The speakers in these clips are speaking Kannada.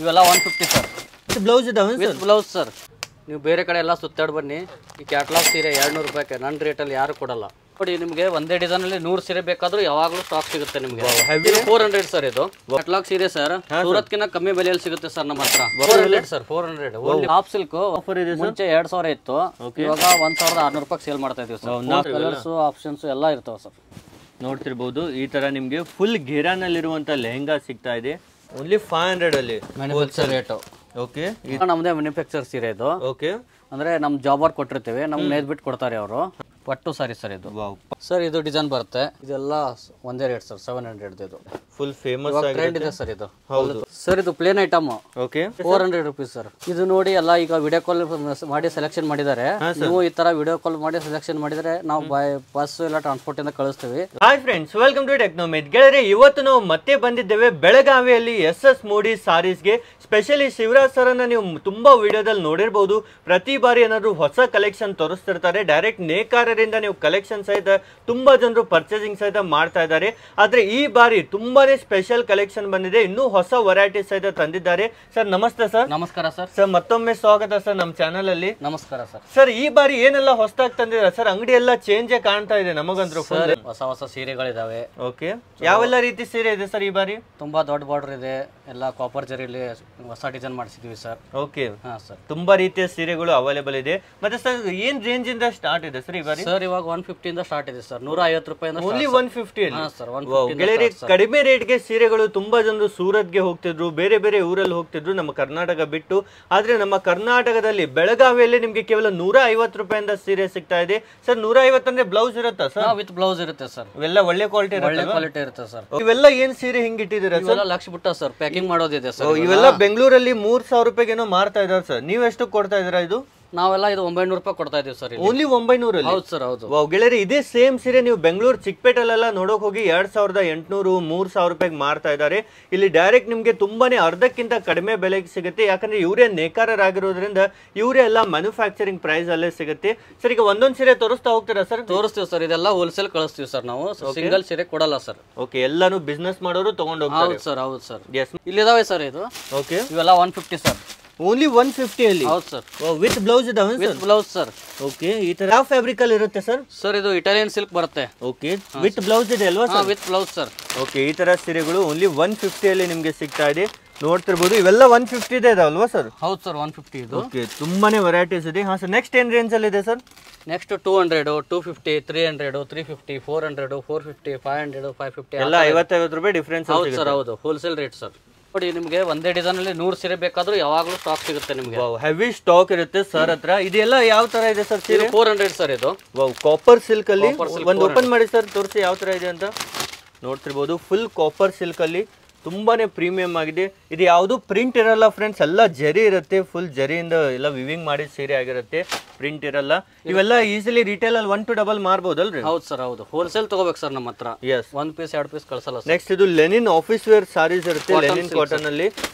ಇವೆಲ್ಲ 150 ಸರ್. ಬ್ಲೌಸ್ ಇದಾವೆ ವಿತ್ ಬ್ಲೌಸ್ ಸರ್. ನೀವು ಬೇರೆ ಕಡೆ ಎಲ್ಲ ಸುತ್ತಾಡಿ ಬನ್ನಿ. ಈ ಕ್ಯಾಟ್ಲಾಗ್ ಸೀರೆ 200 ರೂಪಾಯಿಗೆ ನನ್ನ ರೇಟಲ್ಲಿ ಯಾರು ಕೊಡಲ್ಲ ನೋಡಿ. ನಿಮಗೆ ಒಂದೇ ಡಿಸೈನ್ ಅಲ್ಲಿ 100 ಸೀರೆ ಬೇಕಾದ್ರೂ ಯಾವಾಗಲೂ ಸ್ಟಾಕ್ ಸಿಗುತ್ತೆ ನಿಮಗೆ. 400 ಸರ್ ಇದು ಕ್ಯಾಟ್ಲಾಗ್ ಸೀರೆ ಸರ್. ಸೂರತ್ಕಿನ ಕಮ್ಮಿ ಬೆಲೆಯಲ್ಲಿ ಸಿಗುತ್ತೆ ಸರ್ ನಮ್ಮ ಹತ್ರ. 400 ಸರ್, 400 ಓನ್ಲಿ ಹಾಫ್ ಸಿಲ್ಕ್. ಮುಂಚೆ 2000 ಇತ್ತು, ಇವಾಗ 1600 ರೂಪಾಯಿ ಸೇಲ್ ಮಾಡ್ತಾ ಇದೀವಿ ಸರ್. ಕಲರ್ಸ್ ಆಪ್ಷನ್ಸ್ ಎಲ್ಲ ಇರ್ತಾವೆ ಸರ್. ನೋಡ್ತಿರ್ಬೋದು ಈ ತರ ನಿಮ್ಗೆ ಫುಲ್ ಘೇರಾನಲ್ಲಿರುವಂತ ಲೆಹಂಗಾ ಸಿಗ್ತಾ ಇದೆ. ಓನ್ಲಿ 500 ಅಲ್ಲಿ ಮ್ಯಾನುಫ್ಯಾಕ್ಚರ್ ರೇಟ್. ಓಕೆ, ನಮ್ದೇ ಮ್ಯಾನುಫ್ಯಾಕ್ಚರ್ ಸೀರೆ ಇದು. ಓಕೆ, ಅಂದ್ರೆ ನಮ್ ಜಾಬರ್ ಕೊಟ್ಟಿರ್ತೀವಿ, ನಮ್ಗೆ ನೇದ್ಬಿಟ್ಟು ಕೊಡ್ತಾರೆ ಅವರು. ಪಟ್ಟು ಸಾರಿ ಸರ್ ಇದು. ಸರ್ ಇದು ಡಿಸೈನ್ ಬರುತ್ತೆ. ಇದೆಲ್ಲ ಒಂದೇ ರೇಟ್ ಸರ್, 700 ಇದು. ಫುಲ್ ಫೇಮಸ್ ಟ್ರೆಂಡ್ ಇದೆ ಸರ್ ಇದು. ಹೌದು ಸರ್ ಇದು plain item. Okay, 400 rupees sir. ಇದು ನೋಡಿ ಎಲ್ಲ ಈಗ ವಿಡಿಯೋ ಕಾಲ್ ಮಾಡಿ ಸೆಲೆಕ್ಷನ್ ಮಾಡಿದ್ದಾರೆ. ನೀವು ಈ ತರ ವಿಡಿಯೋ ಕಾಲ್ ಮಾಡಿ ಸೆಲೆಕ್ಷನ್ ಮಾಡಿದ್ರೆ ನಾವು ಬಸ್ ಎಲ್ಲ ಟ್ರಾನ್ಸ್ಪೋರ್ಟ್ ಇಂದ ಕಳಿಸ್ತೀವಿ. Hi friends, welcome to Technomate. ಗೆಳೆಯರೆ, ಇವತ್ತು ನಾವು ಮತ್ತೆ ಬಂದಿದ್ದೇವೆ ಬೆಳಗಾವಿಯಲ್ಲಿ SS ಮೂಡಿ ಸಾರೀಸ್ಗೆ. ಸ್ಪೆಷಲಿ ಶಿವರಾಜ್ ಸರ್ ಅನ್ನ ನೀವು ತುಂಬಾ ವಿಡಿಯೋದಲ್ಲಿ ನೋಡಿರ್ಬೋದು. ಪ್ರತಿ ಬಾರಿ ಏನಾದ್ರು ಹೊಸ ಕಲೆಕ್ಷನ್ ತೋರಿಸ್ತಿರ್ತಾರೆ. ಡೈರೆಕ್ಟ್ ನೇಕಾರರಿಂದ ನೀವು ಕಲೆಕ್ಷನ್ ಸಹಿತ ತುಂಬಾ ಜನರು ಪರ್ಚೇಸಿಂಗ್ ಸಹಿತ ಮಾಡ್ತಾ ಇದ್ದಾರೆ. ಆದ್ರೆ ಈ ಬಾರಿ ತುಂಬಾನೇ ಸ್ಪೆಷಲ್ ಕಲೆಕ್ಷನ್ ಬಂದಿದೆ. ಇನ್ನೂ ಹೊಸ ವೆರೈಟಿ ಸಹಿತ ತಂದಿದ್ದಾರೆ. ಸರ್ ನಮಸ್ತೆ ಸರ್. ನಮಸ್ಕಾರ ಸರ್. ಸರ್ ಮತ್ತೊಮ್ಮೆ ಸ್ವಾಗತ ಸರ್ ನಮ್ಮ ಚಾನಲ್ ಅಲ್ಲಿ. ನಮಸ್ಕಾರ ಸರ್. ಸರ್ ಈ ಬಾರಿ ಏನೆಲ್ಲ ಹೊಸದಾಗಿ ತಂದಿದ್ದಾರೆ ಸರ್? ಅಂಗಡಿ ಎಲ್ಲ ಚೇಂಜ್ ಕಾಣ್ತಾ ಇದೆ ನಮಗಂದ್ರು. ಹೊಸ ಹೊಸ ಸೀರೆಗಳಿದಾವೆ. ಓಕೆ, ಯಾವೆಲ್ಲ ರೀತಿ ಸೀರೆ ಇದೆ ಸರ್ ಈ ಬಾರಿ? ತುಂಬಾ ದೊಡ್ಡ ಬಾರ್ಡರ್ ಇದೆ, ಎಲ್ಲ ಕಾಪರ್ ಜರಿಲಿ ಹೊಸ ಡಿಸೈನ್ ಮಾಡಿಸಿದೀವಿ ಸರ್. ಓಕೆ, ಹಾ ಸರ್. ತುಂಬಾ ರೀತಿಯ ಸೀರೆಗಳು ಅವೈಲೇಬಲ್ ಇದೆ. ಮತ್ತೆ ಸರ್ ಏನ್ ರೇಂಜ್ ಇಂದ ಸ್ಟಾರ್ಟ್ ಇದೆ ಸರ್ ಈ ಬಾರಿ? ಸರ್ ಇವಾಗ 150 ಇಂದ ಸ್ಟಾರ್ಟ್ ಇದೆ ಸರ್. 150 ರೂಪಾಯಿಂದ. ಓನ್ಲಿ 150 ಅಲ್ಲಿ? ಸರ್, ಗೆಳೆಯರಿ, ಕಡಿಮೆ ರೇಟ್ಗೆ ಸೀರೆಗಳು ತುಂಬಾ ಜನರು ಸೂರತ್ಗೆ ಹೋಗ್ತಿದ್ರು, ಬೇರೆ ಬೇರೆ ಊರಲ್ಲಿ ಹೋಗ್ತಿದ್ರು ನಮ್ಮ ಕರ್ನಾಟಕ ಬಿಟ್ಟು. ಆದ್ರೆ ನಮ್ಮ ಕರ್ನಾಟಕದಲ್ಲಿ ಬೆಳಗಾವಿಯಲ್ಲಿ ನಿಮ್ಗೆ ಕೇವಲ 150 ರೂಪಾಯಿಂದ ಸೀರೆ ಸಿಗ್ತಾ ಇದೆ. ಸರ್ 150 ಅಂದ್ರೆ ಬ್ಲೌಸ್ ಇರುತ್ತಾ ಸರ್? ವಿತ್ ಬ್ಲೌಸ್ ಇರುತ್ತೆ ಸರ್. ಇವೆಲ್ಲ ಒಳ್ಳೆ ಕ್ವಾಲಿಟಿ ಇರುತ್ತೆ ಸರ್. ಇವೆಲ್ಲ ಏನ್ ಸೀರೆ ಹಿಂಗ್ ಇಟ್ಟಿದ್ದೀರಾ ಸರ್? ಲಕ್ಷ ಬಿಟ್ಟ ಸರ್, ಪ್ಯಾಕಿಂಗ್ ಮಾಡೋದಿದೆ ಸರ್. ಇವೆಲ್ಲ ಬೆಂಗಳೂರಲ್ಲಿ 3000 ರೂಪಾಯಿಗೆ ಏನೋ ಮಾರ್ತಾ ಇದಾರೆ ಸರ್. ನೀವ್ ಎಷ್ಟು ಕೊಡ್ತಾ ಇದೀರಾ ಇದು? ನಾವೆಲ್ಲ ಇದು 900 ರೂಪಾಯಿ ಕೊಡ್ತಾ ಇದೀವಿ ಸರ್. ಓನ್ಲಿ 900? ಹೌದು ಸರ್, ಹೌದು. ಗೆಳೆಯರಿ, ಇದೇ ಸೇಮ್ ಸೀರೆ ನೀವು ಬೆಂಗಳೂರು ಚಿಕ್ಕಪೇಟೆಲ್ಲ ನೋಡೋಕ್ ಹೋಗಿ 2800 3000 ರೂಪಾಯಿಗೆ ಮಾರ್ತಾ ಇದ್ದಾರೆ. ಇಲ್ಲಿ ಡೈರೆಕ್ಟ್ ನಿಮ್ಗೆ ತುಂಬಾನೇ ಅರ್ಧಕ್ಕಿಂತ ಕಡಿಮೆ ಬೆಲೆಗೆ ಸಿಗುತ್ತೆ. ಯಾಕಂದ್ರೆ ಇವರೇ ನೇಕಾರರಾಗಿರೋದ್ರಿಂದ ಇವರೇ ಎಲ್ಲ ಮ್ಯಾನುಫ್ಯಾಕ್ಚರಿಂಗ್ ಪ್ರೈಸ್ ಅಲ್ಲೇ ಸಿಗುತ್ತೆ. ಸರ್ ಈಗ ಒಂದೊಂದ್ ಸೀರೆ ತೋರಿಸ್ತಾ ಹೋಗ್ತೀರಾ ಸರ್? ತೋರಿಸ್ತೀವಿ ಸರ್. ಇದೆಲ್ಲ ಹೋಲ್ಸೇಲ್ ಕಳಿಸ್ತೀವಿ ಸರ್ ನಾವು. ಸಿಂಗಲ್ ಸೀರೆ ಕೊಡಲ್ಲ ಸರ್. ಓಕೆ, ಎಲ್ಲಾನು ಬಿಸ್ನೆಸ್ ಮಾಡೋರು ತಗೊಂಡು ಹೋಗ್ತಾರೆ. ಹೌದು ಸರ್, ಹೌದು ಸರ್. ಎಸ್, ಇಲ್ಲಿದಾವೆ ಸರ್ ಇದು. ಓಕೆ, ಇವೆಲ್ಲ 150 ಸರ್. ಓನ್ಲಿ 150 ಅಲ್ಲಿ? ಹೌದು ಸರ್. ವಿತ್ ಬ್ಲೌಸ್ ಇದಾವೆ? With blouse sir. ಓಕೆ, ಈ ತರ ಯಾವ ಫ್ಯಾಬ್ರಿಕ್ ಅಲ್ಲಿ ಇರುತ್ತೆ ಸರ್? ಸರ್ ಇದು ಇಟಾಲಿಯನ್ ಸಿಲ್ಕ್ ಬರುತ್ತೆ. ಓಕೆ, ವಿತ್ ಬ್ಲೌಸ್ ಇದೆ ಅಲ್ವಾ sir? With blouse sir. Okay, ಈ ತರ ಸೀರೆಗಳು ಓನ್ಲಿ 150 ಅಲ್ಲಿ ನಿಮ್ಗೆ ಸಿಗ್ತಾ ಇದೆ. ನೋಡ್ತಿರ್ಬೋದು, ಇವೆಲ್ಲ 150 ಇದೆ ಅಲ್ವಾ ಸರ್? ಹೌದು ಸರ್, 150 ಇದು. ಓಕೆ, ತುಂಬಾನೇ ವೆರೈಟೀಸ್ ಇದೆ. ಹಾ ಸರ್, ನೆಕ್ಸ್ಟ್ ಏನ್ ರೇಂಜ್ ಅಲ್ಲಿ ಇದೆ ಸರ್? ನೆಕ್ಸ್ಟ್ 200, 250, 300, 350, 400, 450, 500, 550 ಎಲ್ಲ 50 ರೂಪಾಯಿ ಡಿಫರೆನ್ಸ್. ಹೌದು ಸರ್, ಹೌದು. Wholesale rate sir. ನೋಡಿ, ನಿಮಗೆ ಒಂದೇ ಡಿಸೈನ್ ಅಲ್ಲಿ 100 ಸೀರೆ ಬೇಕಾದ್ರೂ ಯಾವಾಗಲೂ ಸ್ಟಾಕ್ ಸಿಗುತ್ತೆ ನಿಮಗೆ. ಹೆವಿ ಸ್ಟಾಕ್ ಇರುತ್ತೆ ಸರ್ ಹತ್ರ. ಇದೆಲ್ಲ ಯಾವ ತರ ಇದೆ ಸರ್ ಸೀರೆ? 400 ಸರ್ ಇದು. ಕಾಪರ್ ಸಿಲ್ಕ್ ಅಲ್ಲಿ ಒಂದು ಓಪನ್ ಮಾಡಿ ಸರ್, ತೋರಿಸಿ ಯಾವ ತರ ಇದೆ ಅಂತ. ನೋಡ್ತಿರ್ಬೋದು, ಫುಲ್ ಕಾಪರ್ ಸಿಲ್ಕ್ ಅಲ್ಲಿ ತುಂಬಾನೇ ಪ್ರೀಮಿಯಂ ಆಗಿದೆ. ಇದು ಯಾವುದು ಪ್ರಿಂಟ್ ಇರಲ್ಲ ಫ್ರೆಂಡ್ಸ್, ಎಲ್ಲ ಜರಿ ಇರುತ್ತೆ. ಫುಲ್ ಜರಿಯಿಂದ ಎಲ್ಲ ವಿವಿಂಗ್ ಮಾಡಿದ ಸೀರೆ ಆಗಿರುತ್ತೆ, ಪ್ರಿಂಟ್ ಇರಲ್ಲ. ಇವೆಲ್ಲ ಈಸಿಲಿ ರಿಟೇಲ್ ಅಲ್ಲಿ 1 to 2 ಮಾರ್ಬೋದಲ್ರಿ? ಹೌದು ಸರ್, ಹೌದು. ಹೋಲ್ಸೇಲ್ ತಗೋಬೇಕು ಸರ್ ನಮ್ಮ ಹತ್ರ. ಎಸ್, 1 ಪೀಸ್ 2 ಪೀಸ್ ಕಳ್ಸಲ್ಲ. ನೆಕ್ಸ್ಟ್ ಇದು ಲೆನಿನ್ ಆಫೀಸ್ ವೇರ್ ಸಾರೀಸ್ ಇರುತ್ತೆ, ಲೆನಿನ್ ಕಾಟನ್ ಅಲ್ಲಿ.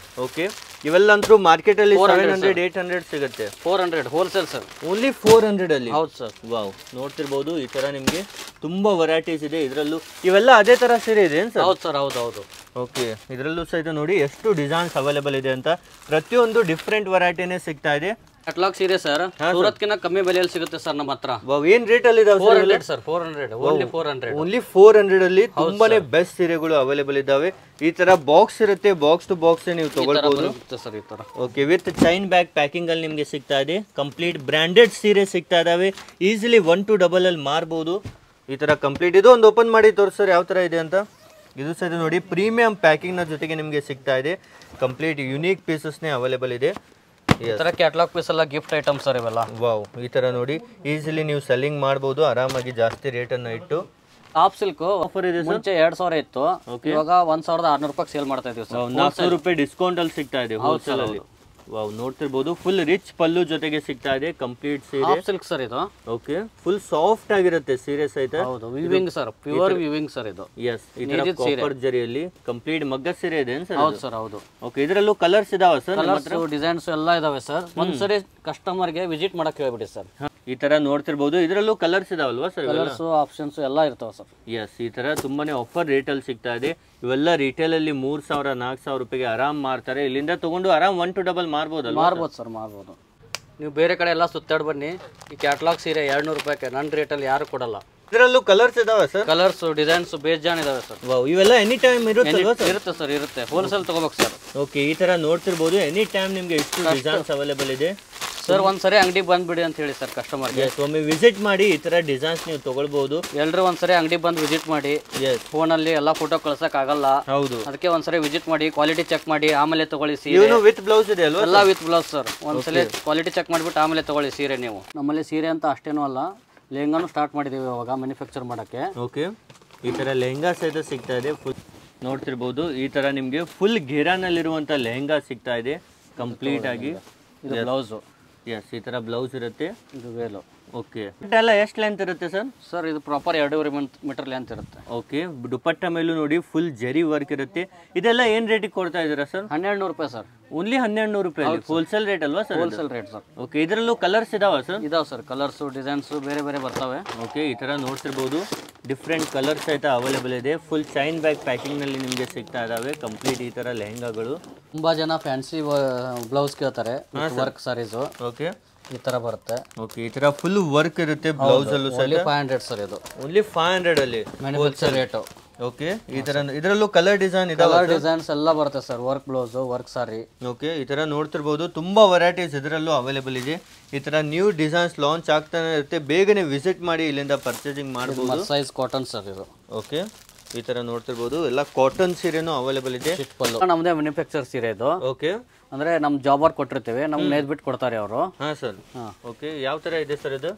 ಓಕೆ, ಇವೆಲ್ಲ ಅಂತೂ ಮಾರ್ಕೆಟ್ ಅಲ್ಲಿ 700 800 ಸಿಗುತ್ತೆ. 400 ಹೋಲ್ಸೇಲ್ ಸರ್. ಓನ್ಲಿ 400 ಅಲ್ಲಿ? ಹೌದು ಸರ್. ವಾವ್, ನೋಡ್ತಿರ್ಬೋದು ಈ ತರ ನಿಮ್ಗೆ ತುಂಬಾ ವೆರೈಟೀಸ್ ಇದೆ ಇದರಲ್ಲೂ. ಇವೆಲ್ಲ ಅದೇ ತರ ಸೀರೆ ಇದೆ ಸರ್? ಹೌದು ಸರ್, ಹೌದು, ಹೌದು. ಓಕೆ, ಇದರಲ್ಲೂ ಸಹಿತ ನೋಡಿ ಎಷ್ಟು ಡಿಸೈನ್ಸ್ ಅವೈಲೇಬಲ್ ಇದೆ ಅಂತ. ಪ್ರತಿಯೊಂದು ಡಿಫ್ರೆಂಟ್ ವೆರೈಟಿನೇ ಸಿಗ್ತಾ ಇದೆ. ಕ್ಯಾಟ್ಲಾಗ್ ಸೀರೆ ಸರ್. ಸೂರತ್ಕಿನ ಕಮ್ಮಿ ಬೆಲೆಯಲ್ಲಿ ಸಿಗುತ್ತೆ ಸರ್ ನಮ್ಮ ಹತ್ರ. ಏನ್ ರೇಟ್ ಅಲ್ಲಿ ಇದಾವೆ? 400 ಸರ್, 400 ಓನ್ಲಿ 400. ಓನ್ಲಿ 400 ಅಲ್ಲಿ ತುಂಬಾನೇ ಬೆಸ್ಟ್ ಸೀರೆಗಳು ಅವೈಲೇಬಲ್ ಇದಾವೆ. ಈ ತರ ಬಾಕ್ಸ್ ಇರುತ್ತೆ, ಬಾಕ್ಸ್ ಟು ಬಾಕ್ಸ್ ನೀವು ತಗೊಳ್ಬಹುದು ಸರ್ ಈ ತರ. Okay, with chain bag packing ಅಲ್ಲಿ ನಿಮ್ಗೆ ಸಿಗ್ತಾ ಇದೆ. ಕಂಪ್ಲೀಟ್ ಬ್ರಾಂಡೆಡ್ ಸೀರೆ ಸಿಗ್ತಾ ಇದಾವೆ. ಈಸಿಲಿ 1 to 2 ಅಲ್ಲಿ ಮಾರ್ಬೋದು. ಈ ತರ ಕಂಪ್ಲೀಟ್. ಇದು ಒಂದು ಓಪನ್ ಮಾಡಿ ತೋರಿಸ್ತಾರೆ ಯಾವ ತರ ಇದೆ ಅಂತ. ಇದು ಸಹ ನೋಡಿ, ಪ್ರೀಮಿಯಂ ಪ್ಯಾಕಿಂಗ್ ನ ಜೊತೆಗೆ ನಿಮ್ಗೆ ಸಿಗ್ತಾ ಇದೆ. ಕಂಪ್ಲೀಟ್ ಯುನೀಕ್ ಪೀಸಸ್ ನೇ ಅವೈಲೇಬಲ್ ಇದೆ. ಈ ತರ ಕ್ಯಾಟಲಾಗ್ ಪೀಸ್ ಎಲ್ಲ ಗಿಫ್ಟ್ ಐಟಮ್ ಸರ್ ಇವೆಲ್ಲ. ವಾವ್, ಈ ತರ ನೋಡಿ ಈಸಿಲಿ ನೀವು ಸೆಲ್ಲಿಂಗ್ ಮಾಡಬಹುದು ಆರಾಮಾಗಿ, ಜಾಸ್ತಿ ರೇಟ್ ಅನ್ನ ಇಟ್ಟು. ಟಾಪ್ ಸಿಲ್ಕ್ ಆಫರ್ ಇದೆ. ಮುಂಚೆ 2000 ಇತ್ತು, ಇವಾಗ 1600 ರೂಪಾಯಿ ಸೇಲ್ ಮಾಡ್ತಾ ಇದೀವಿ ಸರ್. 400 ರೂಪಾಯಿ ಡಿಸ್ಕೌಂಟ್ ಅಲ್ಲಿ ಸಿಗ್ತಾ ಇದೆ ಹೋಲ್ಸೇಲ್ ಅಲ್ಲಿ. ವಾವ್, ನೋಡ್ತಿರ್ಬೋದು ಫುಲ್ ರಿಚ್ ಪಲ್ಲು ಜೊತೆಗೆ ಸಿಗ್ತಾ ಇದೆ. ಕಂಪ್ಲೀಟ್ ಸೀರೆ ಸಿಲ್ಕ್ ಸರ್ ಇದು. ಓಕೆ, ಫುಲ್ ಸಾಫ್ಟ್ ಆಗಿರುತ್ತೆ ಸೀರೆ ಸಹಿತ. ಹೌದು, viewing sir, pure viewing sir ಇದು. ಎಸ್, ಈ ತರ ಕಾಪರ್ ಜರಿಯಲ್ಲಿ ಕಂಪ್ಲೀಟ್ ಮಗ್ಗ ಸೀರೆ ಇದೆ ಸರ್? ಹೌದು ಸರ್, ಹೌದು. ಓಕೆ, ಇದರಲ್ಲೂ ಕಲರ್ಸ್ ಇದಾವೆ ಸರ್? ಕಲರ್ಸ್ ಡಿಸೈನ್ಸ್ ಎಲ್ಲ ಇದಾವೆ ಸರ್. ಒಂದ್ಸರಿ ಕಸ್ಟಮರ್ ಗೆ ವಿಸಿಟ್ ಮಾಡಕ್ಕೆ ಹೇಳ್ಬಿಡಿ ಸರ್. ಈ ತರ ನೋಡ್ತಿರ್ಬೋದು. ಇದರಲ್ಲೂ ಕಲರ್ಸ್ ಇದಾವಲ್ವಾ ಸರ್? ಕಲರ್ಸ್ ಆಪ್ಷನ್ಸ್ ಎಲ್ಲ ಇರ್ತಾವೆ ಸರ್. ಎಸ್, ಈ ತರ ತುಂಬಾನೇ ಆಫರ್ ರೇಟಲ್ಲಿ ಸಿಗ್ತಾ ಇದೆ. ಇವೆಲ್ಲ ರಿಟೇಲ್ ಅಲ್ಲಿ 3000 4000 ರೂಪಾಯಿಗೆ ಆರಾಮ್ ಮಾರ್ತಾರೆ. ಇಲ್ಲಿಂದ ತಗೊಂಡು ಆರಾಮ್ 1 to double ಮಾರ್ಬೋದಲ್ವಾ? ಮಾರ್ಬೋದು ಸರ್, ಮಾರ್ಬೋದು. ನೀವು ಬೇರೆ ಕಡೆ ಎಲ್ಲ ಸುತ್ತಾಡಿ ಬನ್ನಿ, ಈ ಕ್ಯಾಟ್ಲಾಗ್ ಸೀರೆ 200 ರೂಪಾಯಿಗೆ ನನ್ನ ರೇಟಲ್ಲಿ ಯಾರು ಕೊಡಲ್ಲ. ಇದರಲ್ಲೂ ಕಲರ್ಸ್ ಇದಾವೆ ಸರ್? ಕಲರ್ಸ್ ಡಿಸೈನ್ಸ್ ಬೇಜಾನ್ ಇದಾವೆ ಸರ್. ಇವೆಲ್ಲ ಎನಿ ಟೈಮ್ ಇರುತ್ತೆ ಸರ್, ಇರುತ್ತೆ. ಹೋಲ್ಸೇಲ್ ತಗೋಬೇಕು ಸರ್. ಓಕೆ, ಈ ತರ ನೋಡ್ತಿರ್ಬೋದು. ಎನಿ ಟೈಮ್ ನಿಮ್ಗೆ ಎಷ್ಟು ಡಿಸೈನ್ಸ್ ಅವೈಲೇಬಲ್ ಇದೆ ಸರ್. ಒಂದ್ಸರಿ ಅಂಗಡಿಗೆ ಬಂದ್ಬಿಡಿ ಅಂತ ಹೇಳಿ ಸರ್ ಕಸ್ಟಮರ್ಗೆ. ಒಮ್ಮೆ ವಿಸಿಟ್ ಮಾಡಿ ಈ ತರ ಡಿಸೈನ್ಸ್ ನೀವು ತಗೊಳ್ಬಹುದು. ಎಲ್ರು ಒಂದ್ಸರಿ ಅಂಗಡಿ ಬಂದು ವಿಸಿಟ್ ಮಾಡಿ. ಫೋನಲ್ಲಿ ಎಲ್ಲ ಫೋಟೋ ಕಳ್ಸಕ್ ಆಗಲ್ಲ. ಹೌದು, ಅದಕ್ಕೆ ಒಂದ್ಸರಿ ವಿಸಿಟ್ ಮಾಡಿ, ಕ್ವಾಲಿಟಿ ಚೆಕ್ ಮಾಡಿ ಆಮೇಲೆ ತಗೊಳ್ಳಿ ಸೀರೆ. ಇವನು ವಿತ್ ಬ್ಲೌಸ್ ಇದೆ ಅಲ್ವಾ? ಎಲ್ಲ ವಿತ್ ಬ್ಲೌಸ್ ಸರ್. ಒಂದ್ಸಲಿ ಕ್ವಾಲಿಟಿ ಚೆಕ್ ಮಾಡಿಬಿಟ್ಟು ಆಮೇಲೆ ತಗೊಳ್ಳಿ ಸೀರೆ ನೀವು. ನಮ್ಮಲ್ಲಿ ಸೀರೆ ಅಂತ ಅಷ್ಟೇನೂ ಅಲ್ಲ, ಲೆಹಂಗಾನು ಸ್ಟಾರ್ಟ್ ಮಾಡಿದೀವಿ ಅವಾಗ ಮ್ಯಾನುಫ್ಯಾಕ್ಚರ್ ಮಾಡಕ್ಕೆ. ಓಕೆ, ಈ ತರ ಲೆಹಂಗಾ ಸಹಿತ ಸಿಗ್ತಾ ಇದೆ. ಫುಲ್ ನೋಡ್ತಿರ್ಬೋದು, ಈ ತರ ನಿಮ್ಗೆ ಫುಲ್ ಘೇರಾನಲ್ಲಿರುವಂತ ಲೆಹಂಗಾ ಸಿಗ್ತಾ ಇದೆ ಕಂಪ್ಲೀಟ್ ಆಗಿ. ಇದು ಬ್ಲೌಸು. ಎಸ್, ಈ ತರ ಬ್ಲೌಸ್ ಇರುತ್ತೆ. ಇದು ವೇಲು. ಓಕೆ, ಎಲ್ಲ ಎಷ್ಟು ಲೆಂತ್ ಇರುತ್ತೆ ಸರ್? ಸರ್ ಇದು ಪ್ರಾಪರ್ 2.5 ಮೀಟರ್ ಲೆಂತ್ ಇರುತ್ತೆ. ಓಕೆ, ದುಪಟ್ಟ ಮೇಲೂ ನೋಡಿ ಫುಲ್ ಜರಿ ವರ್ಕ್ ಇರುತ್ತೆ. ಇದೆಲ್ಲ ಏನ್ ರೇಟಿಗೆ ಕೊಡ್ತಾ ಇದ್ದೀರಾ ಸರ್? 1200 ರೂಪಾಯಿ ಸರ್. ಓನ್ಲಿ 1200 ರೂಪಾಯಿ. ಹೋಲ್ಸೇಲ್ ರೇಟ್ ಅಲ್ವಾ sir? Wholesale rate sir. Okay, ಇದರಲ್ಲೂ ಕಲರ್ಸ್ ಇದಾವ ಸರ್? ಇದಾವೆ ಸರ್, ಕಲರ್ಸ್ ಡಿಸೈನ್ಸ್ ಬೇರೆ ಬೇರೆ ಬರ್ತವೆ. ಓಕೆ, ಈ ತರ ನೋಡ್ತಿರ್ಬೋದು. ಡಿಫ್ರೆಂಟ್ ಕಲರ್ಸ್ ಆಯ್ತಾ ಅವೈಲೇಬಲ್ ಇದೆ. ಫುಲ್ ಶೈನ್ ಬ್ಯಾಗ್ ಪ್ಯಾಕಿಂಗ್ ನಲ್ಲಿ ನಿಮಗೆ ಸಿಗ್ತಾ ಇದಾವೆ ಕಂಪ್ಲೀಟ್ ಈ ತರ ಲೆಹಂಗಾಗಳು. ತುಂಬಾ ಜನ ಫ್ಯಾನ್ಸಿ ಬ್ಲೌಸ್ ಕೇಳ್ತಾರೆ, ವರ್ಕ್ ಸಾರೀಸ್. ಓಕೆ, ಈ ತರ ಬರುತ್ತೆ. ಓಕೆ, ಈ ತರ ಫುಲ್ ವರ್ಕ್ ಇರುತ್ತೆ ಬ್ಲೌಸ್ ಅಲ್ಲೂ ಸರ್. 500 ಸರ್. ಇದು ಓನ್ಲಿ 500 ಅಲ್ಲಿ ಮ್ಯಾನುಫ್ಯಾಕ್ಚರ್ ರೇಟ್. ಓಕೆ, ಈ ತರ ಇದರಲ್ಲೂ ಕಲರ್ ಡಿಸೈನ್ ಇದೆ. ಕಲರ್ ಡಿಸೈನ್ಸ್ ಎಲ್ಲ ಬರುತ್ತೆ ಸರ್. ವರ್ಕ್ ಬ್ಲೌಸ್, ವರ್ಕ್ ಸಾರಿ. ಓಕೆ, ಈ ತರ ನೋಡ್ತಿರ್ಬೋದು. ತುಂಬಾ ವೆರೈಟೀಸ್ ಇದರಲ್ಲೂ ಅವೈಲೇಬಲ್ ಇದೆ. ಈ ತರ ನ್ಯೂ ಡಿಸೈನ್ಸ್ ಲಾಂಚ್ ಆಗ್ತಾನೆ ಇರುತ್ತೆ. ಬೇಗನೆ ವಿಸಿಟ್ ಮಾಡಿ, ಇಲ್ಲಿಂದ ಪರ್ಚೇಸಿಂಗ್ ಮಾಡಬಹುದು. ಸೈಜ್ ಕಾಟನ್ ಸರ್ ಇದು. ಓಕೆ, ಈ ತರ ನೋಡ್ತಿರ್ಬೋದು. ಎಲ್ಲ ಕಾಟನ್ ಸೀರೆನೂ ಅವೈಲೇಬಲ್ ಇದೆ. ನಮ್ದೇ ಮ್ಯಾನುಫ್ಯಾಕ್ಚರ್ ಸೀರೆ ಇದು. ಓಕೆ, ಅಂದ್ರೆ ನಮ್ ಜಾಬರ್ ಕೊಟ್ಟಿರ್ತೀವಿ, ನಮ್ಗೆ ನೇದ್ ಬಿಟ್ಟು ಕೊಡ್ತಾರೆ ಅವರು. ಹಾ ಸರ್. ಓಕೆ, ಯಾವ ತರ ಇದೆ ಸರ್ ಇದು?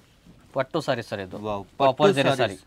ಪಟ್ಟು ಸಾರಿ ಸರ್ ಇದು. ಕಾಪರ್ ಜರಿ ಸಾರಿ.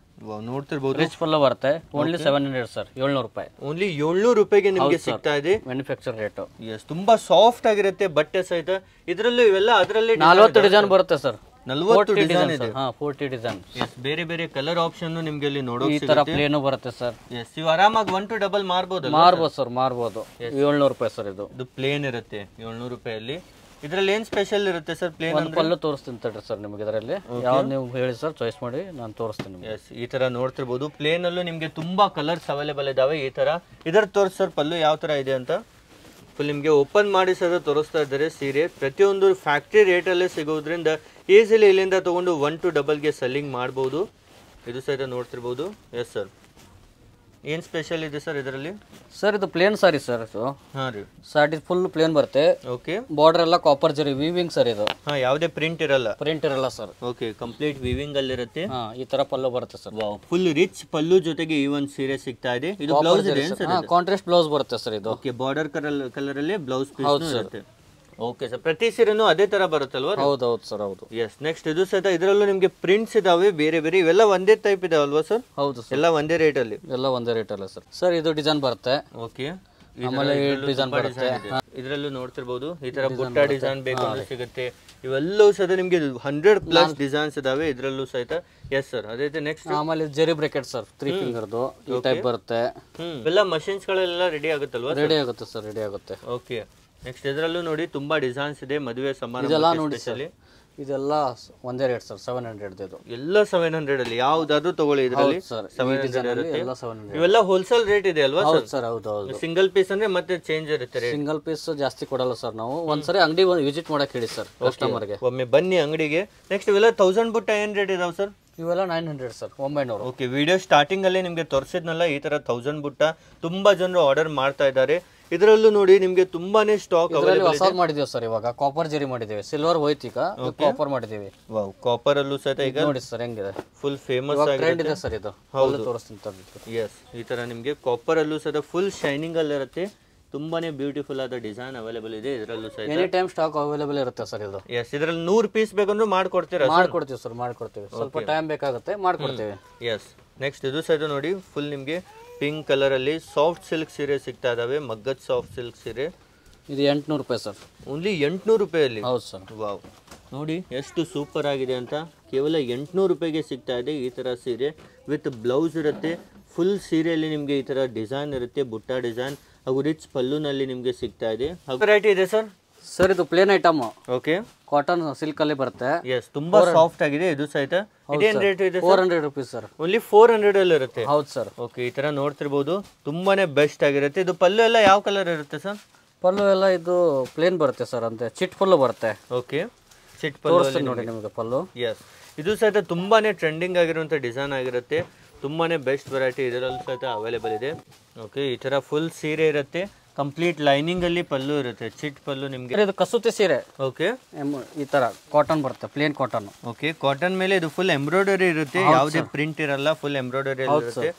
ನೋಡ್ತಿರ್ಬೋದು. ರಿಚ್ ಪಲ್ಲು ಬರುತ್ತೆ. Only 700 sir. 700 ರೂಪಾಯಿ. ಓನ್ಲಿ 700 ರೂಪಾಯಿಗೆ ನಿಮಗೆ ಸಿಗ್ತಾ ಇದೆ. Manufacture rate. ಎಸ್, ತುಂಬಾ ಸಾಫ್ಟ್ ಆಗಿರುತ್ತೆ ಬಟ್ಟೆ ಸಹಿತ. ಇದರಲ್ಲೂ ಇವೆಲ್ಲ ಅದರಲ್ಲಿ 40 ಡಿಸೈನ್ ಬರುತ್ತೆ ಸರ್. 40 ಡಿಸೈನ್ ಇದೆ. 40 ಡಿಸೈನ್. ಎಸ್, ಬೇರೆ ಬೇರೆ ಕಲರ್ ಆಪ್ಷನ್ ನಿಮ್ಗೆ ಇಲ್ಲಿ ನೋಡೋಕೆ ಈ ತರ ಪ್ಲೇನ್ ಬರುತ್ತೆ ಸರ್. ಎಸ್, ನೀವು ಆರಾಮಾಗಿ 1 to double ಮಾರ್ಬೋದು. ಮಾರ್ಬೋದು ಸರ್, ಮಾರ್ಬೋದು. 700 ರೂಪಾಯಿ ಸರ್ ಇದು. ಇದು ಪ್ಲೇನ್ ಇರುತ್ತೆ 700 ರೂಪಾಯಲ್ಲಿ. ಇದರಲ್ಲಿ ಏನ್ ಸ್ಪೆಷಲ್ ಇರುತ್ತೆ ಸರ್? ಪ್ಲೇನ್ ಒಂದು ಪಲ್ಲು ತೋರಿಸ್ತೀನಿ ತಡ್ರಿ ಸರ್ ನಿಮಗೆ. ಇದರಲ್ಲಿ ಯಾವ್ದು ನೀವು ಹೇಳಿ ಸರ್, ಚಾಯ್ಸ್ ಮಾಡಿ ನಾನು ತೋರಿಸ್ತೀನಿ ನಿಮಗೆ. ಎಸ್, ಈ ತರ ನೋಡ್ತಿರ್ಬೋದು. ಪ್ಲೇನ್ ಅಲ್ಲೂ ನಿಮ್ಗೆ ತುಂಬಾ ಕಲರ್ಸ್ ಅವೈಲೇಬಲ್ ಇದಾವೆ. ಈ ತರ ಇದರ ತೋರಿಸ್ ಸರ್ ಪಲ್ಲು ಯಾವ ತರ ಇದೆ ಅಂತ. ಫುಲ್ ನಿಮಗೆ ಓಪನ್ ಮಾಡಿ ಸಹ ತೋರಿಸ್ತಾ ಇದ್ದಾರೆ ಸೀರೆ. ಪ್ರತಿಯೊಂದು ಫ್ಯಾಕ್ಟ್ರಿ ರೇಟಲ್ಲೇ ಸಿಗೋದ್ರಿಂದ ಈಸಿಲಿ ಇಲ್ಲಿಂದ ತಗೊಂಡು 1 to double ಗೆ ಸೆಲ್ಲಿಂಗ್ ಮಾಡ್ಬೋದು. ಇದು ಸಹಿತ ನೋಡ್ತಿರ್ಬೋದು. ಎಸ್ ಸರ್, ಏನ್ ಸ್ಪೆಷಲ್ ಇದೆ ಸರ್ ಇದರಲ್ಲಿ? ಸರ್ ಇದು ಪ್ಲೇನ್ ಸಾರಿ ಸರ್. ಇದು ಹಾ ರೀ, ಸಾರಿ ಫುಲ್ ಪ್ಲೇನ್ ಬರುತ್ತೆ. ಓಕೆ, ಬಾರ್ಡರ್ ಎಲ್ಲ ಕಾಪರ್ ಜರಿ ವೀವಿಂಗ್ ಸರ್ ಇದು. ಹಾ, ಯಾವುದೇ ಪ್ರಿಂಟ್ ಇರಲ್ಲ. ಪ್ರಿಂಟ್ ಇರಲ್ಲ ಸರ್. ಓಕೆ, ಕಂಪ್ಲೀಟ್ ವೀವಿಂಗ್ ಅಲ್ಲಿ ಇರುತ್ತೆ. ಹಾ, ಈ ತರ ಪಲ್ಲು ಬರುತ್ತೆ ಸರ್. ಫುಲ್ ರಿಚ್ ಪಲ್ಲು ಜೊತೆಗೆ ಈ ಒಂದು ಸೀರೆ ಸಿಗ್ತಾ ಇದೆ. ಇದು ಬ್ಲೌಸ್ ಇದೆ ಸರ್? ಕಾಂಟ್ರಾಸ್ಟ್ ಬ್ಲೌಸ್ ಬರುತ್ತೆ ಸರ್ ಇದು. ಓಕೆ, ಬಾರ್ಡರ್ ಕಲರ್ ಅಲ್ಲಿ ಬ್ಲೌಸ್ ಪೀಸ್ ಇರುತ್ತೆ. ಓಕೆ ಸರ್, ಪ್ರತಿ ಸೀರೆನೂ ಅದೇ ತರ ಬರುತ್ತಲ್ವಾ? ಹೌದೌದು ಸರ್, ಹೌದು. ಎಸ್, ನೆಕ್ಸ್ಟ್ ಇದು ಸಹಿತ ಇದರಲ್ಲೂ ನಿಮಗೆ ಪ್ರಿಂಟ್ಸ್ ಇದಾವೆ ಬೇರೆ ಬೇರೆ. ಇವೆಲ್ಲ ಒಂದೇ ಟೈಪ್ ಇದಾವಲ್ವಾ ಸರ್? ಹೌದು ಸರ್, ಎಲ್ಲ ಒಂದೇ ರೇಟ್ ಅಲ್ಲಿ. ಎಲ್ಲ ಒಂದೇ ರೇಟ್ ಅಲ್ಲ ಸರ್. ಸರ್ ಇದು ಡಿಸೈನ್ ಬರುತ್ತೆ. ಓಕೆ, ಆಮೇಲೆ ಡಿಸೈನ್ ಬರುತ್ತೆ. ಇದರಲ್ಲೂ ನೋಡ್ತಿರ್ಬೋದು. ಈ ತರ ಬುಟ್ಟ ಡಿಸೈನ್ ಬೇಕು ಅಂದ್ರೆ ಸಿಗುತ್ತೆ. ಇವೆಲ್ಲವೂ ಸಹಿತ ನಿಮ್ಗೆ 100+ ಡಿಸೈನ್ಸ್ ಇದಾವೆ ಇದರಲ್ಲೂ ಸಹಿತ. ಎಸ್ ಸರ್, ಅದೇ ನೆಕ್ಸ್ಟ್ ಆಮೇಲೆ ಜರಿ ಬ್ರಾಕೆಟ್ ಸರ್, 3 ಫಿಂಗರ್ದು ಈ ಟೈಪ್ ಬರುತ್ತೆ. ಇವೆಲ್ಲ ಮಷಿನ್ಸ್ ಗಳೆಲ್ಲ ರೆಡಿ ಆಗುತ್ತಲ್ವಾ? ರೆಡಿ ಆಗುತ್ತೆ ಸರ್, ರೆಡಿ ಆಗುತ್ತೆ. ಓಕೆ, ನೆಕ್ಸ್ಟ್ ಇದರಲ್ಲೂ ನೋಡಿ ತುಂಬಾ ಡಿಸೈನ್ಸ್ ಇದೆ. ಮದುವೆ ಸಮಾರಂಭ ಇದೆಲ್ಲ ನೋಡಿ ಸರ್, ಇದೆಲ್ಲ ಒಂದೇ ರೇಟ್ ಸರ್. 700 ಇದು. ಎಲ್ಲ 700 ಅಲ್ಲಿ ಯಾವ್ದಾದ್ರು ತಗೊಳ್ಳಿ. ಇದರಲ್ಲಿ 700 ಇರುತ್ತೆ. ಇವೆಲ್ಲ ಹೋಲ್ಸೇಲ್ ರೇಟ್ ಇದೆ ಅಲ್ವಾ ಸರ್? ಸರ್, ಹೌದು ಹೌದು. ಸಿಂಗಲ್ ಪೀಸ್ ಅಂದ್ರೆ ಮತ್ತೆ ಚೇಂಜ್ ಇರುತ್ತೆ. ಸಿಂಗಲ್ ಪೀಸ್ ಜಾಸ್ತಿ ಕೊಡಲ್ಲ ಸರ್ ನಾವು. ಒಂದ್ಸರಿ ಅಂಗಡಿ ವಿಸಿಟ್ ಮಾಡಕ್ ಹೇಳಿ ಸರ್ ಕಸ್ಟಮರ್ಗೆ. ಒಮ್ಮೆ ಬನ್ನಿ ಅಂಗಡಿಗೆ. ನೆಕ್ಸ್ಟ್ ಇವೆಲ್ಲ 1000 ಬುಟ್ಟ ಏನ್ ರೇಟ್ ಇದಾವೆ ಸರ್? ಇವೆಲ್ಲ 900 ಸರ್, 900. ಓಕೆ, ವಿಡಿಯೋ ಸ್ಟಾರ್ಟಿಂಗ್ ಅಲ್ಲಿ ನಿಮ್ಗೆ ತೋರಿಸಿದ್ನಲ್ಲ ಈ ತರ 1000 ಬುಟ್ಟ ತುಂಬಾ ಜನರು ಆರ್ಡರ್ ಮಾಡ್ತಾ ಇದ್ದಾರೆ. ಇದರಲ್ಲೂ ನೋಡಿ ನಿಮ್ಗೆ ತುಂಬಾನೇ ಸ್ಟಾಕ್ ಅವೈಲೇಬಲ್ ಮಾಡಿದೀವಿ ಸರ್. ಇವಾಗ ಕಾಪರ್ ಜರಿ ಮಾಡಿದೀವಿ. ಸಿಲ್ವರ್ ಹೋಯ್ತು, ಈಗ ಕಾಪರ್ ಮಾಡಿದೀವಿ. ವಾವ್, ಕಾಪರ್ ಅಲ್ಲೂ ಸಹಿತ ಈಗ ನೋಡಿ ಸರ್ ಹೆಂಗಿದೆ. ಫುಲ್ ಫೇಮಸ್ ಟ್ರೆಂಡ್ ಇದೆ ಸರ್ ಇದು. ಹೌದು, ತೋರಿಸ್ತೀನಿ. ಎಸ್, ಈ ತರ ನಿಮ್ಗೆ ಕಾಪರ್ ಅಲ್ಲೂ ಸಹಿತ ಫುಲ್ ಶೈನಿಂಗ್ ಅಲ್ಲಿ ಇರುತ್ತೆ. ತುಂಬಾನೇ ಬ್ಯೂಟಿಫುಲ್ ಆದ ಡಿಸೈನ್ ಅವೈಲೇಬಲ್ ಇದೆ ಇದರಲ್ಲೂ ಸಹಿತ. ಎನಿ ಟೈಮ್ ಸ್ಟಾಕ್ ಅವೈಲೇಬಲ್ ಇರುತ್ತೆ ಸರ್ ಇದು. ಎಸ್, ಇದರಲ್ಲಿ 100 ಪೀಸ್ ಬೇಕಂದ್ರೂ ಮಾಡ್ಕೊಡ್ತೀರಾ? ಮಾಡ್ಕೊಡ್ತೀವಿ ಸರ್, ಮಾಡ್ಕೊಡ್ತೀವಿ. ಸ್ವಲ್ಪ ಟೈಮ್ ಬೇಕಾಗುತ್ತೆ, ಮಾಡ್ಕೊಡ್ತೀವಿ. ಎಸ್, ನೆಕ್ಸ್ಟ್ ಇದು ಸಹಿತ ನೋಡಿ ಫುಲ್ ನಿಮ್ಗೆ ಪಿಂಕ್ ಕಲರ್ ಅಲ್ಲಿ ಸಾಫ್ಟ್ ಸಿಲ್ಕ್ ಸೀರೆ ಸಿಗ್ತಾ ಇದಾವೆ. ಮಗ್ಗದ ಸಾಫ್ಟ್ ಸಿಲ್ಕ್ ಸೀರೆ. ಇದು 800 ರೂಪಾಯಿ ಸರ್. ಓನ್ಲಿ 800 ರೂಪಾಯಲ್ಲಿ? ಹೌದು ಸರ್. ವಾವ್, ನೋಡಿ ಎಷ್ಟು ಸೂಪರ್ ಆಗಿದೆ ಅಂತ. ಕೇವಲ 800 ರೂಪಾಯಿಗೆ ಸಿಗ್ತಾ ಇದೆ ಈ ತರ ಸೀರೆ. ವಿತ್ ಬ್ಲೌಸ್ ಇರುತ್ತೆ. ಫುಲ್ ಸೀರೆಯಲ್ಲಿ ನಿಮಗೆ ಈ ತರ ಡಿಸೈನ್ ಇರುತ್ತೆ, ಬುಟ್ಟ ಡಿಸೈನ್ ಹಾಗೂ ರಿಚ್ ಪಲ್ಲುನಲ್ಲಿ ನಿಮಗೆ ಸಿಗ್ತಾ ಇದೆ. ವೆರೈಟಿ ಇದೆ ಸರ್. ಸರ್ ಇದು plain item, okay cotton silk ಅಲ್ಲಿ ಬರುತ್ತೆ. ಎಸ್ ತುಂಬಾ ಸಾಫ್ಟ್ ಆಗಿದೆ ಇದು ಸಹಿತ. ಇದೇನ್ ರೇಟ್ ಇದೆ? 400 rupees ಸರ್. ಓನ್ಲಿ 400 ಅಲ್ಲಿ ಇರುತ್ತೆ. ಹೌದು ಸರ್. ಓಕೆ, ಈ ತರ ನೋಡ್ತಿರ್ಬೋದು, ತುಂಬಾನೇ ಬೆಸ್ಟ್ ಆಗಿರುತ್ತೆ. ಇದು ಪಲ್ಲು ಎಲ್ಲ ಯಾವ ಕಲರ್ ಇರುತ್ತೆ ಸರ್? ಪಲ್ಲು ಎಲ್ಲ ಇದು ಪ್ಲೇನ್ ಬರುತ್ತೆ ಸರ್, ಅಂತೆ ಚಿಟ್ ಪಲ್ಲು ಬರುತ್ತೆ. ಓಕೆ, ಚಿಟ್ ಪಲ್ಲು ನೋಡಿ ನಿಮಗೆ ಪಲ್ಲು. ಎಸ್, ಇದು ಸಹಿತ ತುಂಬಾನೇ ಟ್ರೆಂಡಿಂಗ್ ಆಗಿರುವಂತ ಡಿಸೈನ್ ಆಗಿರುತ್ತೆ. ತುಂಬಾನೇ ಬೆಸ್ಟ್ ವೆರೈಟಿ ಇದರಲ್ಲಿ ಸಹಿತ ಅವೈಲೇಬಲ್ ಇದೆ. ಓಕೆ, ಈ ತರ ಫುಲ್ ಸೀರೆ ಇರುತ್ತೆ, ಕಂಪ್ಲೀಟ್ ಲೈನಿಂಗ್ ಅಲ್ಲಿ ಪಲ್ಲು ಇರುತ್ತೆ, ಚಿಟ್ ಪಲ್ಲು ನಿಮ್ಗೆ. ಇದು ಕಸೂತಿ ಸೀರೆ. ಓಕೆ, ಈ ತರ ಕಾಟನ್ ಬರುತ್ತೆ, ಪ್ಲೇನ್ ಕಾಟನ್. ಓಕೆ, ಕಾಟನ್ ಮೇಲೆ ಇದು ಫುಲ್ ಎಂಬ್ರಾಯ್ಡರಿ ಇರುತ್ತೆ, ಯಾವುದೇ ಪ್ರಿಂಟ್ ಇರಲ್ಲ, ಫುಲ್ ಎಂಬ್ರಾಯ್ಡರಿ ಇರುತ್ತೆ.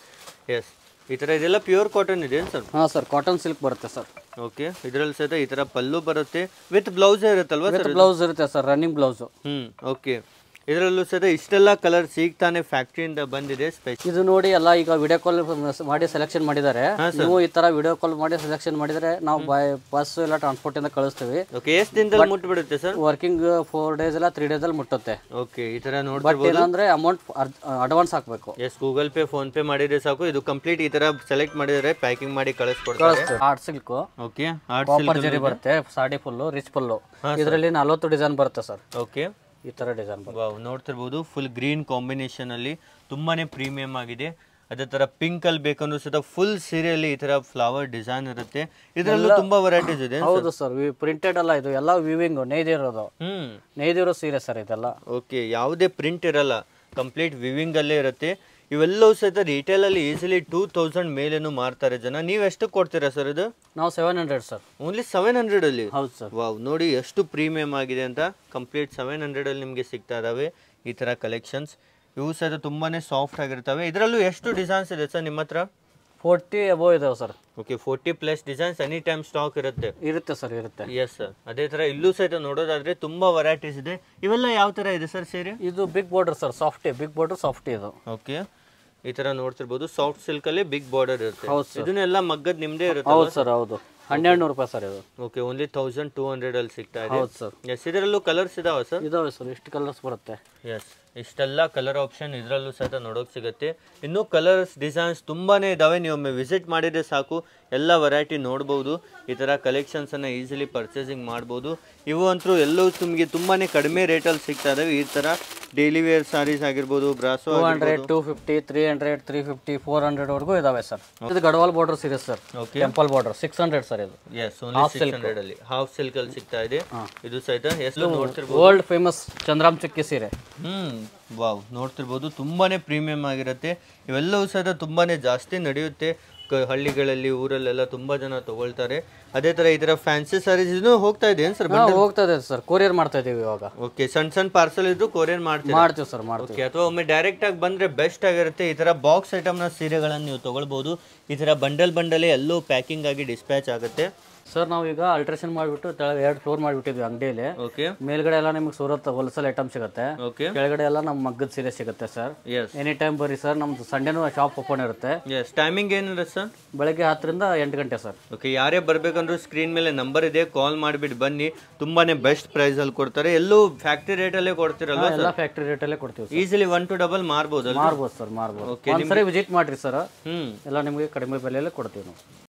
ಎಸ್, ಈ ತರ ಇದೆಲ್ಲ ಪ್ಯೂರ್ ಕಾಟನ್ ಇದೆ ಸರ್? ಹಾ ಸರ್, ಕಾಟನ್ ಸಿಲ್ಕ್ ಬರುತ್ತೆ ಸರ್. ಓಕೆ, ಇದರಲ್ಲಿ ಸಹಿತ ಈ ತರ ಪಲ್ಲು ಬರುತ್ತೆ, ವಿತ್ ಬ್ಲೌಸ್ ಇರುತ್ತಲ್ವಾ ಸರ್? ಬ್ಲೌಸ್ ಇರುತ್ತೆ ಸರ್, ರನ್ನಿಂಗ್ ಬ್ಲೌಸ್. ಓಕೆ, ಇದರಲ್ಲೂ ಸಹಿತ ಇಷ್ಟೆಲ್ಲ ಕಲರ್ ಸಿಗ್ತಾನೆ ಫ್ಯಾಕ್ಟ್ರಿಯಿಂದ ಬಂದಿದೆ. ಸ್ಪೆಷಲ್ ಇದು ನೋಡಿ ಎಲ್ಲ ಈಗ ವಿಡಿಯೋ ಕಾಲ್ ಮಾಡಿ ಸೆಲೆಕ್ಷನ್ ಮಾಡಿದ್ದಾರೆ. ನೀವು ಈ ತರ ವಿಡಿಯೋ ಕಾಲ್ ಮಾಡಿ ಸೆಲೆಕ್ಷನ್ ಮಾಡಿದ್ರೆ ನಾವು ಬಸ್ ಎಲ್ಲ ಟ್ರಾನ್ಸ್ಪೋರ್ಟ್ ಇಂದ ಕಳಿಸ್ತೀವಿ. ಓಕೆ, ಎಷ್ಟು ದಿನದಲ್ಲಿ ಮುಟ್ಬಿಡುತ್ತೆ ಸರ್? ವರ್ಕಿಂಗ್ 4 days ಇಲ್ಲ 3 days ಅಲ್ಲಿ ಮುಟ್ಟುತ್ತೆ. ಓಕೆ, ಈ ತರ ನೋಡ್ಬೋದು. ಏನಂದ್ರೆ ಅಮೌಂಟ್ ಅಡ್ವಾನ್ಸ್ ಹಾಕ್ಬೇಕು. Yes, Google Pay, PhonePe ಮಾಡಿದ್ರೆ ಸಾಕು. ಇದು ಕಂಪ್ಲೀಟ್ ಈ ತರ ಸೆಲೆಕ್ಟ್ ಮಾಡಿದ್ರೆ ಪ್ಯಾಕಿಂಗ್ ಮಾಡಿ ಕಳಿಸ್ಕೊಡ್ತಾರೆ. Art silk. Okay, copper zari ಬರುತ್ತೆ, ಸಾಡಿ ಫುಲ್ಲು ರಿಚ್ ಪಲ್ಲು. ಇದರಲ್ಲಿ 40 ಡಿಸೈನ್ ಬರುತ್ತೆ ಸರ್. ಓಕೆ, ಈ ತರ ಡಿಸೈನ್ ಬರುತ್ತೆ. ವಾವ್, ನೋಡ್ತಿರ್ಬೋದು, ಫುಲ್ ಗ್ರೀನ್ ಕಾಂಬಿನೇಷನ್ ಅಲ್ಲಿ ತುಂಬಾನೇ ಪ್ರೀಮಿಯಂ ಆಗಿದೆ. ಅದೇ ತರ ಪಿಂಕ್ ಅಲ್ಲಿ ಬೇಕಂದ್ರೂ ಸಹಿತ ಫುಲ್ ಸೀರೆಯಲ್ಲಿ ಈ ತರ ಫ್ಲವರ್ ಡಿಸೈನ್ ಇರುತ್ತೆ. ಇದರಲ್ಲೂ ತುಂಬಾ ವೆರೈಟೀಸ್ ಇದೆ. ಹೌದು ಸರ್, ಪ್ರಿಂಟೆಡ್ ಅಲ್ಲ, ಇದು ಎಲ್ಲ ವಿವಿಂಗ್ ನೇಯ್ದಿರೋದು. ನೇಯ್ದಿರೋ ಸೀರೆ ಸರ್ ಇದೆಲ್ಲ. ಓಕೆ, ಯಾವುದೇ ಪ್ರಿಂಟ್ ಇರಲ್ಲ, ಕಂಪ್ಲೀಟ್ ವಿವಿಂಗ್ ಅಲ್ಲೇ ಇರುತ್ತೆ. ಇವೆಲ್ಲವೂ ಸಹಿತ ರಿಟೇಲ್ ಅಲ್ಲಿ ಈಸಿಲಿ 2000 ಮೇಲೇನು ಮಾರ್ತಾರೆ ಜನ. ನೀವು ಎಷ್ಟು ಕೊಡ್ತೀರಾ ಸರ್ ಇದು? ನಾವು 700 ಸರ್. ಓನ್ಲಿ 700 ಅಲ್ಲಿ? ಹೌದು ಸರ್. ವಾವ್, ನೋಡಿ ಎಷ್ಟು ಪ್ರೀಮಿಯಂ ಆಗಿದೆ ಅಂತ. ಕಂಪ್ಲೀಟ್ 700 ಅಲ್ಲಿ ನಿಮಗೆ ಸಿಗ್ತಾ ಇದಾವೆ ಈ ತರ ಕಲೆಕ್ಷನ್ಸ್. ಇವು ಸಹಿತ ತುಂಬಾನೇ ಸಾಫ್ಟ್ ಆಗಿರ್ತವೆ. ಇದರಲ್ಲೂ ಎಷ್ಟು ಡಿಸೈನ್ಸ್ ಇದೆ ಸರ್ ನಿಮ್ಮ ಹತ್ರ? 40 ಅಬೋವ್ ಇದಾವೆ sir. Okay, 40+ designs any time stock ಇರುತ್ತೆ? ಇರುತ್ತೆ ಸರ್, ಇರುತ್ತೆ. Yes sir. ಅದೇ ತರ ಇಲ್ಲೂ ಸಹಿತ ನೋಡೋದಾದ್ರೆ ತುಂಬಾ ವೆರೈಟೀಸ್ ಇದೆ. ಇವೆಲ್ಲ ಯಾವ ತರ ಇದೆ ಸರ್ ಸೀರೆ? ಇದು big border sir, soft big border soft ಇದು. ಓಕೆ, ಈ ತರ ನೋಡ್ತಿರ್ಬೋದು, ಸಾಫ್ಟ್ ಸಿಲ್ಕ್ ಅಲ್ಲಿ ಬಿಗ್ ಬಾರ್ಡರ್ ಇರುತ್ತೆ. ಇದನ್ನೆಲ್ಲ ಮಗ್ಗದ್ ನಿಮ್ದೇ ಇರುತ್ತೆ? ಹೌದು ಸರ್, ಹೌದು. 1200 ರೂಪಾಯಿ ಸರ್ ಇದು. ಓಕೆ, ಓನ್ಲಿ 1200 ಅಲ್ಲಿ ಸಿಗ್ತಾ ಇದೆ. ಹೌದು ಸರ್. ಎಸ್, ಇದರಲ್ಲೂ ಕಲರ್ಸ್ ಇದಾವೆ ಸರ್? ಇದಾವೆ ಸರ್, ಇಷ್ಟು ಕಲರ್ಸ್ ಬರುತ್ತೆ. ಎಸ್, ಇಷ್ಟೆಲ್ಲ ಕಲರ್ ಆಪ್ಷನ್ ಇದರಲ್ಲೂ ಸಹಿತ ನೋಡೋಕೆ ಸಿಗುತ್ತೆ. ಇನ್ನೂ ಕಲರ್ಸ್ ಡಿಸೈನ್ಸ್ ತುಂಬಾನೇ ಇದಾವೆ. ನೀವು ಒಮ್ಮೆ ವಿಸಿಟ್ ಮಾಡಿದ್ರೆ ಸಾಕು, ಎಲ್ಲ ವೆರೈಟಿ ನೋಡ್ಬೋದು. ಈ ತರ ಕಲೆಕ್ಷನ್ಸ್ ಅನ್ನ ಈಸಿಲಿ ಪರ್ಚೇಸಿಂಗ್ ಮಾಡ್ಬೋದು. ಇವು ಅಂತೂ ಎಲ್ಲವೂ ನಿಮಗೆ ತುಂಬಾನೇ ಕಡಿಮೆ ರೇಟಲ್ಲಿ ಸಿಗ್ತಾ ಇದಾವೆ. ಈ ತರ ಡೈಲಿ ವೇರ್ ಸಾರೀಸ್ ಆಗಿರ್ಬೋದು, ಬ್ರಾಸೋ 200, 250, 300, 350, 400 ವರೆಗೂ ಇದಾವೆ ಸರ್. ಇದು ಗಡವಾಲ್ ಬಾರ್ಡರ್ ಸೀರೆ ಸರ್, ಟೆಂಪಲ್ ಬಾರ್ಡರ್ 600 ಸರ್ ಇದು. ಎಸ್, ಓನ್ಲಿ 600 ಅಲ್ಲಿ ಹಾಫ್ ಸಿಲ್ಕ್ ಅಲ್ಲಿ ಸಿಗ್ತಾ ಇದೆ. ಇದು ಸಹಿತ ಎಷ್ಟು ನೋಡ್ತಿರ್ಬೋದು, ವರ್ಲ್ಡ್ ಫೇಮಸ್ ಚಂದ್ರಾಮ್ ಚಕ್ಕಿ ಸೀರೆ. ವಾವ್, ನೋಡ್ತಿರ್ಬೋದು, ತುಂಬಾನೇ ಪ್ರೀಮಿಯಂ ಆಗಿರುತ್ತೆ. ಇವೆಲ್ಲವೂ ಸಹಿತ ತುಂಬಾನೇ ಜಾಸ್ತಿ ನಡೆಯುತ್ತೆ ಹಳ್ಳಿಗಳಲ್ಲಿ, ಊರಲ್ಲೆಲ್ಲ ತುಂಬಾ ಜನ ತಗೊಳ್ತಾರೆ. ಅದೇ ತರ ಈ ತರ ಫ್ಯಾನ್ಸಿ ಸಾರೀಸ್ ಹೋಗ್ತಾ ಇದೆ ಸರ್? ಹೋಗ್ತಾ ಇದೆ ಸರ್, ಕೊರಿಯರ್ ಮಾಡ್ತಾ ಇದೀವಿ ಇವಾಗ. ಓಕೆ, ಸಣ್ಣ ಪಾರ್ಸಲ್ ಇದ್ರು ಕೊರಿಯರ್ ಮಾಡ್ತೀವಿ ಸರ್, ಮಾಡ್ತೀವಿ. ಅಥವಾ ಒಮ್ಮೆ ಡೈರೆಕ್ಟ್ ಆಗಿ ಬಂದ್ರೆ ಬೆಸ್ಟ್ ಆಗಿರುತ್ತೆ. ಈ ತರ ಬಾಕ್ಸ್ ಐಟಮ್ ನ ಸೀರೆಗಳನ್ನು ನೀವು ತಗೊಳ್ಬಹುದು. ಈ ತರ ಬಂಡಲ್ ಎಲ್ಲೋ ಪ್ಯಾಕಿಂಗ್ ಆಗಿ ಡಿಸ್ಪ್ಯಾಚ್ ಆಗುತ್ತೆ ಸರ್. ನಾವು ಈಗ ಅಲ್ಟ್ರೇಷನ್ ಮಾಡಿಬಿಟ್ಟು 2 ಫ್ಲೋರ್ ಮಾಡಿಬಿಟ್ಟಿದ್ವಿ ಅಂಗಡಿಯಲ್ಲಿ. ಓಕೆ, ಮೇಲ್ಗಡೆ ಎಲ್ಲ ನಿಮ್ಗೆ ಸೂರತ್ ಹೋಲ್ಸೇಲ್ ಐಟಮ್ ಸಿಗುತ್ತೆ. ಓಕೆ, ಕೆಳಗಡೆ ಎಲ್ಲ ನಮ್ಮ ಮಗ್ಗದ ಸೀರೆ ಸಿಗುತ್ತೆ ಸರ್. ಎಸ್, ಎನಿ ಟೈಮ್ ಬರ್ರಿ ಸರ್, ನಮ್ದು ಸಂಡೇನೂ ಶಾಪ್ ಓಪನ್ ಇರುತ್ತೆ. ಎಸ್, ಟೈಮಿಂಗ್ ಏನಿರುತ್ತೆ ಸರ್? ಬೆಳಗ್ಗೆ 10 ರಿಂದ 8 ಗಂಟೆ ಸರ್. ಓಕೆ, ಯಾರೇ ಬರ್ಬೇಕಂದ್ರೂ ಸ್ಕ್ರೀನ್ ಮೇಲೆ ನಂಬರ್ ಇದೆ, ಕಾಲ್ ಮಾಡಿಬಿಟ್ಟು ಬನ್ನಿ. ತುಂಬಾನೇ ಬೆಸ್ಟ್ ಪ್ರೈಸ್ ಅಲ್ಲಿ ಕೊಡ್ತಾರೆ. ಎಲ್ಲೂ ಫ್ಯಾಕ್ಟರಿ ರೇಟ್ ಅಲ್ಲೇ ಕೊಡ್ತಿರಲ್ವಾ? ಎಲ್ಲ ಫ್ಯಾಕ್ಟರಿ ರೇಟ್ ಅಲ್ಲೇ ಕೊಡ್ತೀವಿ. ಈಸಿಲಿ 1 to double ಮಾರ್ಬೋದು ಸರ್, ಮಾರ್ಬೋದು. ಒಂದ್ಸರಿ ವಿಸಿಟ್ ಮಾಡ್ರಿ ಸರ್, ಎಲ್ಲ ನಿಮಗೆ ಕಡಿಮೆ ಬೆಲೆಯಲ್ಲೇ ಕೊಡ್ತೀವಿ ನಾವು.